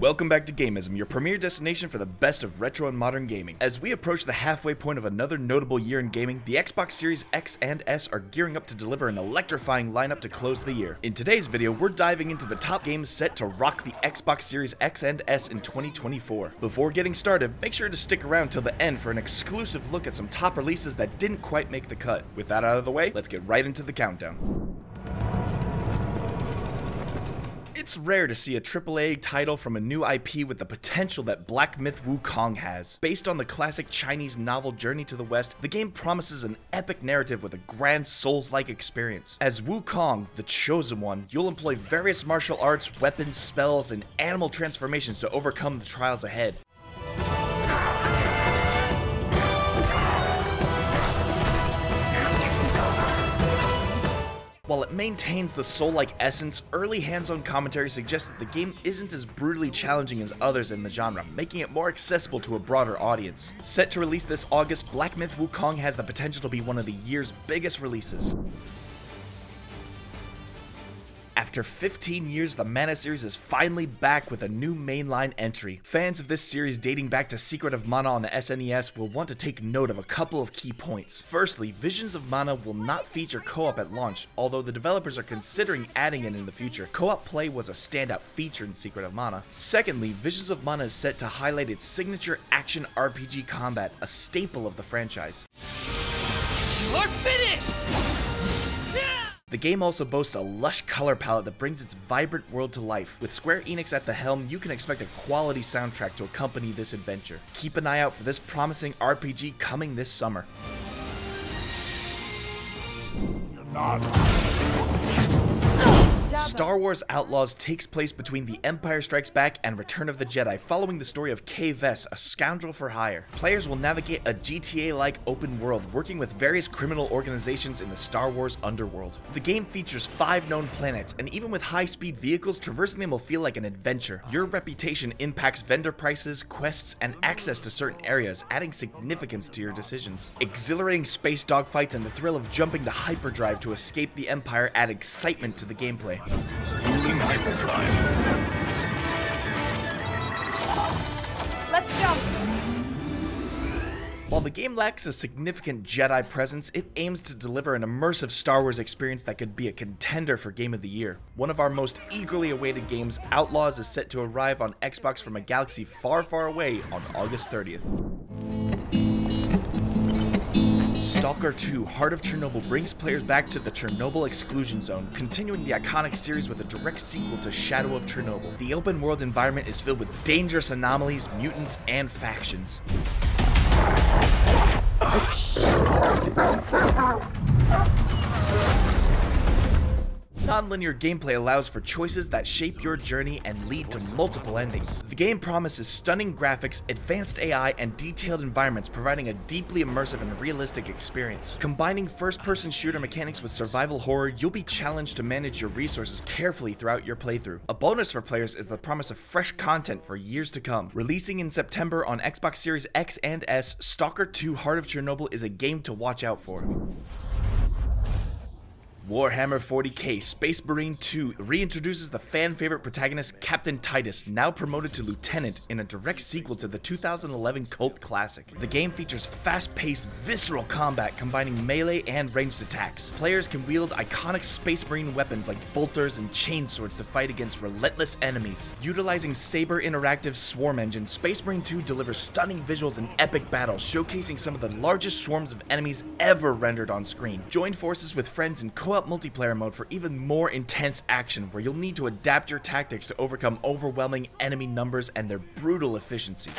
Welcome back to Gamism, your premier destination for the best of retro and modern gaming. As we approach the halfway point of another notable year in gaming, the Xbox Series X and S are gearing up to deliver an electrifying lineup to close the year. In today's video, we're diving into the top games set to rock the Xbox Series X and S in 2024. Before getting started, make sure to stick around till the end for an exclusive look at some top releases that didn't quite make the cut. With that out of the way, let's get right into the countdown. It's rare to see a AAA title from a new IP with the potential that Black Myth Wukong has. Based on the classic Chinese novel Journey to the West, the game promises an epic narrative with a grand Souls-like experience. As Wukong, the Chosen One, you'll employ various martial arts, weapons, spells, and animal transformations to overcome the trials ahead. While it maintains the soul-like essence, early hands-on commentary suggests that the game isn't as brutally challenging as others in the genre, making it more accessible to a broader audience. Set to release this August, Black Myth Wukong has the potential to be one of the year's biggest releases. After 15 years, the Mana series is finally back with a new mainline entry. Fans of this series dating back to Secret of Mana on the SNES will want to take note of a couple of key points. Firstly, Visions of Mana will not feature co-op at launch, although the developers are considering adding it in the future. Co-op play was a standout feature in Secret of Mana. Secondly, Visions of Mana is set to highlight its signature action RPG combat, a staple of the franchise. You're finished! The game also boasts a lush color palette that brings its vibrant world to life. With Square Enix at the helm, you can expect a quality soundtrack to accompany this adventure. Keep an eye out for this promising RPG coming this summer. You're not. Star Wars Outlaws takes place between The Empire Strikes Back and Return of the Jedi, following the story of Kay Vess, a scoundrel for hire. Players will navigate a GTA-like open world, working with various criminal organizations in the Star Wars underworld. The game features 5 known planets, and even with high-speed vehicles, traversing them will feel like an adventure. Your reputation impacts vendor prices, quests, and access to certain areas, adding significance to your decisions. Exhilarating space dogfights and the thrill of jumping to hyperdrive to escape the Empire add excitement to the gameplay. Spooling hyperdrive. Let's jump! While the game lacks a significant Jedi presence, it aims to deliver an immersive Star Wars experience that could be a contender for Game of the Year. One of our most eagerly awaited games, Outlaws, is set to arrive on Xbox from a galaxy far, far away on August 30th. Stalker 2: Heart of Chernobyl brings players back to the Chernobyl exclusion zone, continuing the iconic series with a direct sequel to Shadow of Chernobyl. The open world environment is filled with dangerous anomalies, mutants, and factions. Non-linear gameplay allows for choices that shape your journey and lead to multiple endings. The game promises stunning graphics, advanced AI, and detailed environments, providing a deeply immersive and realistic experience. Combining first-person shooter mechanics with survival horror, you'll be challenged to manage your resources carefully throughout your playthrough. A bonus for players is the promise of fresh content for years to come. Releasing in September on Xbox Series X and S, Stalker 2: Heart of Chernobyl is a game to watch out for. Warhammer 40k Space Marine 2 reintroduces the fan-favorite protagonist Captain Titus, now promoted to Lieutenant, in a direct sequel to the 2011 cult classic. The game features fast-paced, visceral combat combining melee and ranged attacks. Players can wield iconic Space Marine weapons like bolters and chainswords to fight against relentless enemies. Utilizing Saber Interactive's Swarm engine, Space Marine 2 delivers stunning visuals and epic battles, showcasing some of the largest swarms of enemies ever rendered on screen. Join forces with friends in co-op multiplayer mode for even more intense action, where you'll need to adapt your tactics to overcome overwhelming enemy numbers and their brutal efficiency.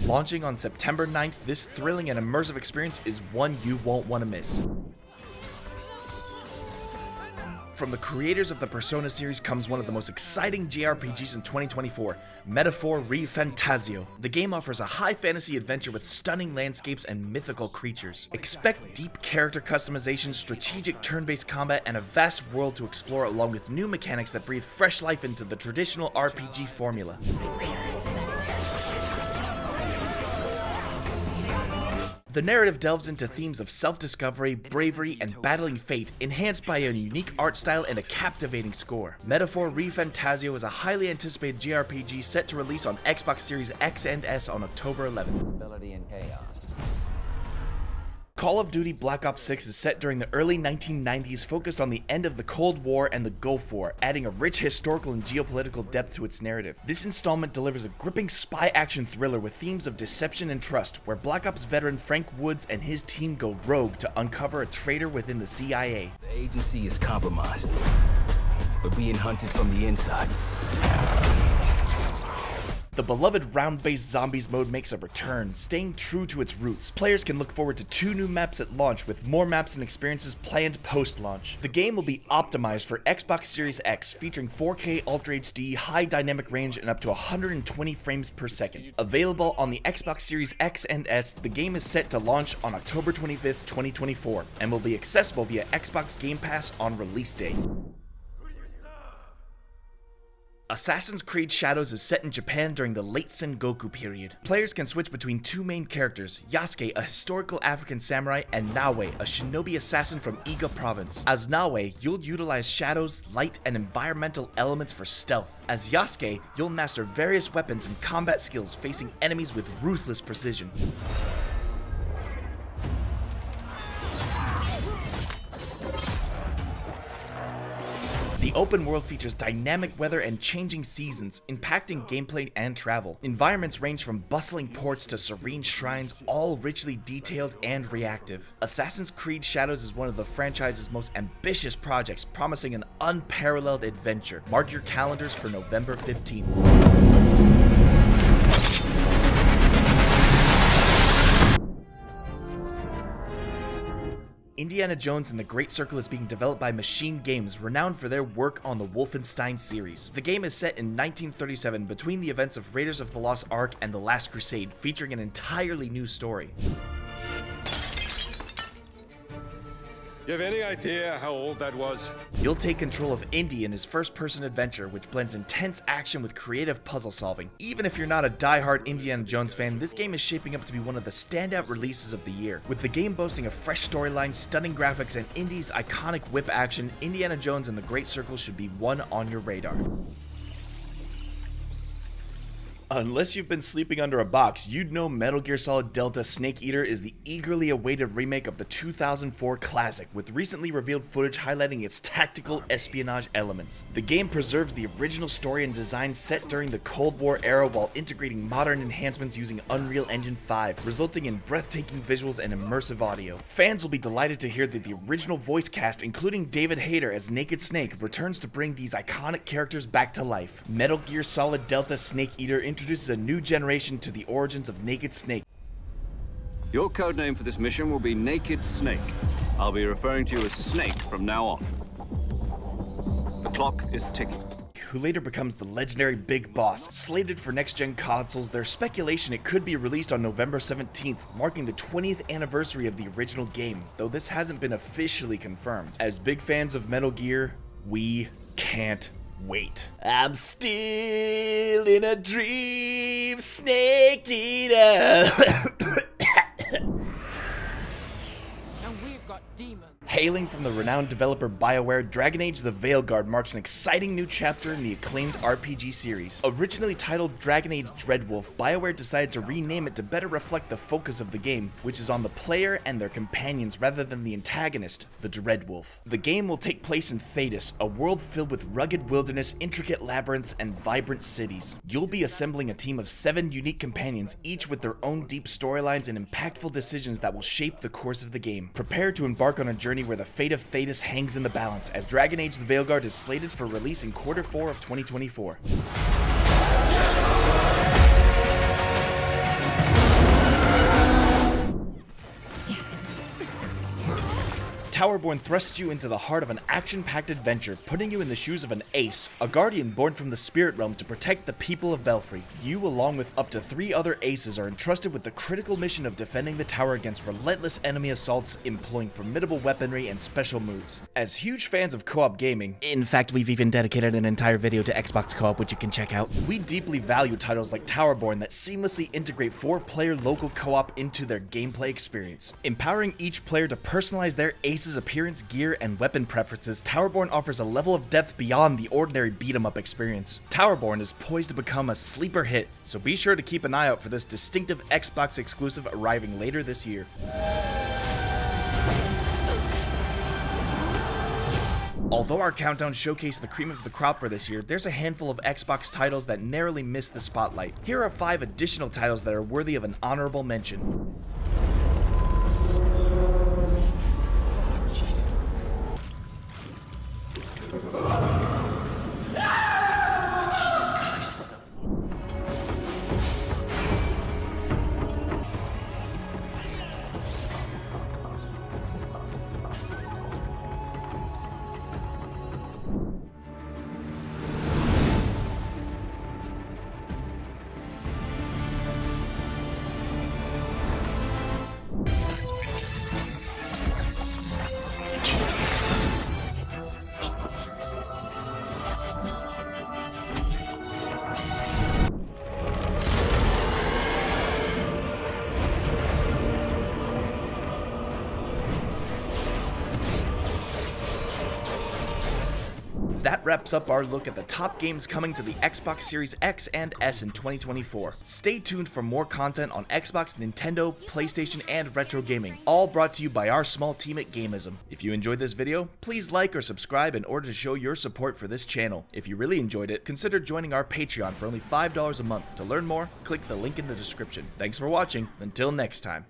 Launching on September 9th, this thrilling and immersive experience is one you won't want to miss. From the creators of the Persona series comes one of the most exciting JRPGs in 2024, Metaphor ReFantazio. The game offers a high fantasy adventure with stunning landscapes and mythical creatures. Expect deep character customization, strategic turn-based combat, and a vast world to explore, along with new mechanics that breathe fresh life into the traditional RPG formula. The narrative delves into themes of self-discovery, bravery, and battling fate, enhanced by a unique art style and a captivating score. Metaphor ReFantazio is a highly anticipated JRPG set to release on Xbox Series X and S on October 11th. Call of Duty Black Ops 6 is set during the early 1990s, focused on the end of the Cold War and the Gulf War, adding a rich historical and geopolitical depth to its narrative. This installment delivers a gripping spy action thriller with themes of deception and trust, where Black Ops veteran Frank Woods and his team go rogue to uncover a traitor within the CIA. The agency is compromised. We're being hunted from the inside. The beloved round-based zombies mode makes a return, staying true to its roots. Players can look forward to 2 new maps at launch, with more maps and experiences planned post-launch. The game will be optimized for Xbox Series X, featuring 4K Ultra HD, high dynamic range, and up to 120 frames per second. Available on the Xbox Series X and S, the game is set to launch on October 25th, 2024, and will be accessible via Xbox Game Pass on release day. Assassin's Creed Shadows is set in Japan during the late Sengoku period. Players can switch between 2 main characters, Yasuke, a historical African samurai, and Nawe, a shinobi assassin from Iga province. As Nawe, you'll utilize shadows, light, and environmental elements for stealth. As Yasuke, you'll master various weapons and combat skills, facing enemies with ruthless precision. The open world features dynamic weather and changing seasons, impacting gameplay and travel. Environments range from bustling ports to serene shrines, all richly detailed and reactive. Assassin's Creed Shadows is one of the franchise's most ambitious projects, promising an unparalleled adventure. Mark your calendars for November 15th. Indiana Jones and the Great Circle is being developed by Machine Games, renowned for their work on the Wolfenstein series. The game is set in 1937 between the events of Raiders of the Lost Ark and The Last Crusade, featuring an entirely new story. You have any idea how old that was? You'll take control of Indy in his first-person adventure, which blends intense action with creative puzzle solving. Even if you're not a die-hard Indiana Jones fan, this game is shaping up to be one of the standout releases of the year. With the game boasting a fresh storyline, stunning graphics, and Indy's iconic whip action, Indiana Jones and the Great Circle should be one on your radar. Unless you've been sleeping under a box, you'd know Metal Gear Solid Delta Snake Eater is the eagerly awaited remake of the 2004 classic, with recently revealed footage highlighting its tactical espionage elements. The game preserves the original story and design set during the Cold War era while integrating modern enhancements using Unreal Engine 5, resulting in breathtaking visuals and immersive audio. Fans will be delighted to hear that the original voice cast, including David Hayter as Naked Snake, returns to bring these iconic characters back to life. Metal Gear Solid Delta Snake Eater introduces a new generation to the origins of Naked Snake. Your codename for this mission will be Naked Snake. I'll be referring to you as Snake from now on. The clock is ticking. Who later becomes the legendary Big Boss. Slated for next-gen consoles, there's speculation it could be released on November 17th, marking the 20th anniversary of the original game, though this hasn't been officially confirmed. As big fans of Metal Gear, we can't wait. I'm still in a dream, Snake Eater. And we've got demons. Hailing from the renowned developer BioWare, Dragon Age The Veilguard marks an exciting new chapter in the acclaimed RPG series. Originally titled Dragon Age Dreadwolf, BioWare decided to rename it to better reflect the focus of the game, which is on the player and their companions rather than the antagonist, the Dreadwolf. The game will take place in Thetis, a world filled with rugged wilderness, intricate labyrinths, and vibrant cities. You'll be assembling a team of 7 unique companions, each with their own deep storylines and impactful decisions that will shape the course of the game. Prepare to embark on a journey where the fate of Thetis hangs in the balance, as Dragon Age The Veilguard is slated for release in Q4 of 2024. Towerborne thrusts you into the heart of an action-packed adventure, putting you in the shoes of an ace, a guardian born from the spirit realm to protect the people of Belfry. You, along with up to 3 other aces, are entrusted with the critical mission of defending the tower against relentless enemy assaults, employing formidable weaponry and special moves. As huge fans of co-op gaming, in fact we've even dedicated an entire video to Xbox co-op which you can check out, we deeply value titles like Towerborne that seamlessly integrate 4-player local co-op into their gameplay experience. Empowering each player to personalize their ace's appearance, gear, and weapon preferences, Towerborne offers a level of depth beyond the ordinary beat-em-up experience. Towerborne is poised to become a sleeper hit, so be sure to keep an eye out for this distinctive Xbox exclusive arriving later this year. Although our countdown showcased the cream of the crop for this year, there's a handful of Xbox titles that narrowly missed the spotlight. Here are 5 additional titles that are worthy of an honorable mention. That wraps up our look at the top games coming to the Xbox Series X and S in 2024. Stay tuned for more content on Xbox, Nintendo, PlayStation, and retro gaming, all brought to you by our small team at Gamism. If you enjoyed this video, please like or subscribe in order to show your support for this channel. If you really enjoyed it, consider joining our Patreon for only $5 a month. To learn more, click the link in the description. Thanks for watching. Until next time.